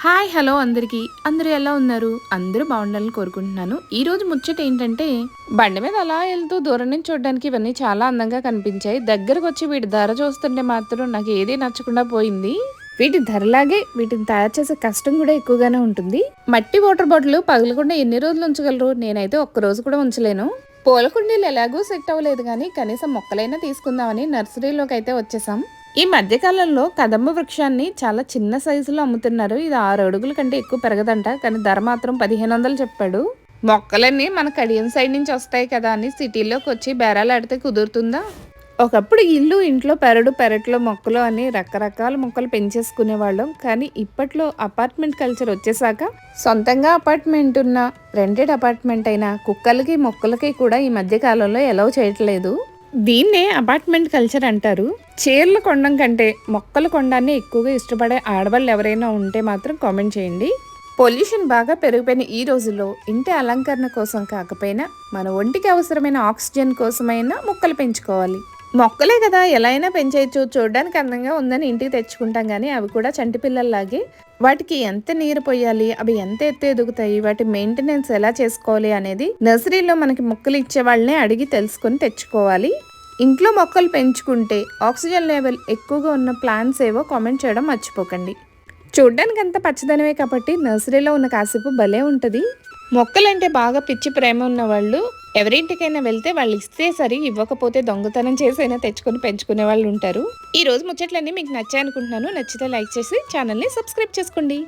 Hi hello అందరికీ అందరూ ఎలా ఉన్నారు? అందరూ బాగుండాలని కోరుకుంటున్నాను. ఈ రోజు ముచ్చట ఏంటంటే బండి మీద అలా వెళ్తూ దూరం నుంచి చూడడానికి ఇవన్నీ చాలా అందంగా కనిపించాయి. దగ్గరకు వచ్చి వీటి ధర చూస్తుంటే మాత్రం నాకు ఏదీ నచ్చకుండా పోయింది. వీటి ధరలాగే వీటిని తయారు చేసే కష్టం కూడా ఎక్కువగానే ఉంటుంది. మట్టి వాటర్ బాటిల్ పగలకుండా ఎన్ని రోజులు ఉంచగలరు? నేనైతే ఒక్క రోజు కూడా ఉంచలేను. పూల కుండీలు ఎలాగూ సెట్ అవ్వలేదు కానీ కనీసం మొక్కలైనా తీసుకుందామని నర్సరీలోకి అయితే వచ్చేసాం. ఈ మధ్యకాలంలో కదంబ వృక్షాన్ని చాలా చిన్న సైజులో అమ్ముతున్నారు. ఇది 6 అడుగుల కంటే ఎక్కువ పెరగదంట, కానీ ధర మాత్రం 1500 చెప్పాడు. మొక్కలన్నీ మన కడియం సైడ్ నుంచి వస్తాయి కదా అని సిటీలోకి వచ్చి బేరాలు ఆడితే కుదురుతుందా? ఒకప్పుడు ఇల్లు, ఇంట్లో పెరట్లో మొక్కలు అని రకరకాల మొక్కలు పెంచేసుకునేవాళ్ళం. కానీ ఇప్పట్లో అపార్ట్మెంట్ కల్చర్ వచ్చేసాక సొంతంగా అపార్ట్మెంట్ ఉన్న రెంటెడ్ అపార్ట్మెంట్ అయినా కుక్కలకి మొక్కలకి కూడా ఈ మధ్య కాలంలో ఎలవ్ చేయట్లేదు. దీన్నే అపార్ట్మెంట్ కల్చర్ అంటారు. చీరలు కొనడం కంటే మొక్కలు కొనడాన్ని ఎక్కువగా ఇష్టపడే ఆడవాళ్ళు ఎవరైనా ఉంటే మాత్రం కామెంట్ చేయండి. పొల్యూషన్ బాగా పెరిగిపోయిన ఈ రోజుల్లో ఇంటి అలంకరణ కోసం కాకపోయినా మన ఒంటికి అవసరమైన ఆక్సిజన్ కోసమైనా మొక్కలు పెంచుకోవాలి. మొక్కలే కదా ఎలా అయినా పెంచేయచ్చు, చూడడానికి అందంగా ఉందని ఇంటికి తెచ్చుకుంటాం కానీ అవి కూడా చంటి పిల్లల్లాగే వాటికి ఎంత నీరు పోయాలి, అవి ఎంత ఎత్తు ఎదుగుతాయి, వాటి మెయింటెనెన్స్ ఎలా చేసుకోవాలి అనేది నర్సరీలో మనకి మొక్కలు ఇచ్చే వాళ్ళనే అడిగి తెలుసుకొని తెచ్చుకోవాలి. ఇంట్లో మొక్కలు పెంచుకుంటే ఆక్సిజన్ లెవెల్ ఎక్కువగా ఉన్న ప్లాంట్స్ ఏవో కామెంట్ చేయడం మర్చిపోకండి. చూడ్డానికి అంత పచ్చదనమే కాబట్టి నర్సరీలో ఉన్న కాసేపు భలే ఉంటుంది. మొక్కలంటే బాగా పిచ్చి ప్రేమ ఉన్న వాళ్ళు ఎవరింటికైనా వెళ్తే వాళ్ళు ఇస్తే సరి, ఇవ్వకపోతే దొంగతనం చేసైనా తెచ్చుకొని పెంచుకునే వాళ్ళు ఉంటారు. ఈ రోజు ముచ్చట్లన్నీ మీకు నచ్చాయనుకుంటున్నాను. నచ్చితే లైక్ చేసి ఛానల్ని సబ్స్క్రైబ్ చేసుకోండి.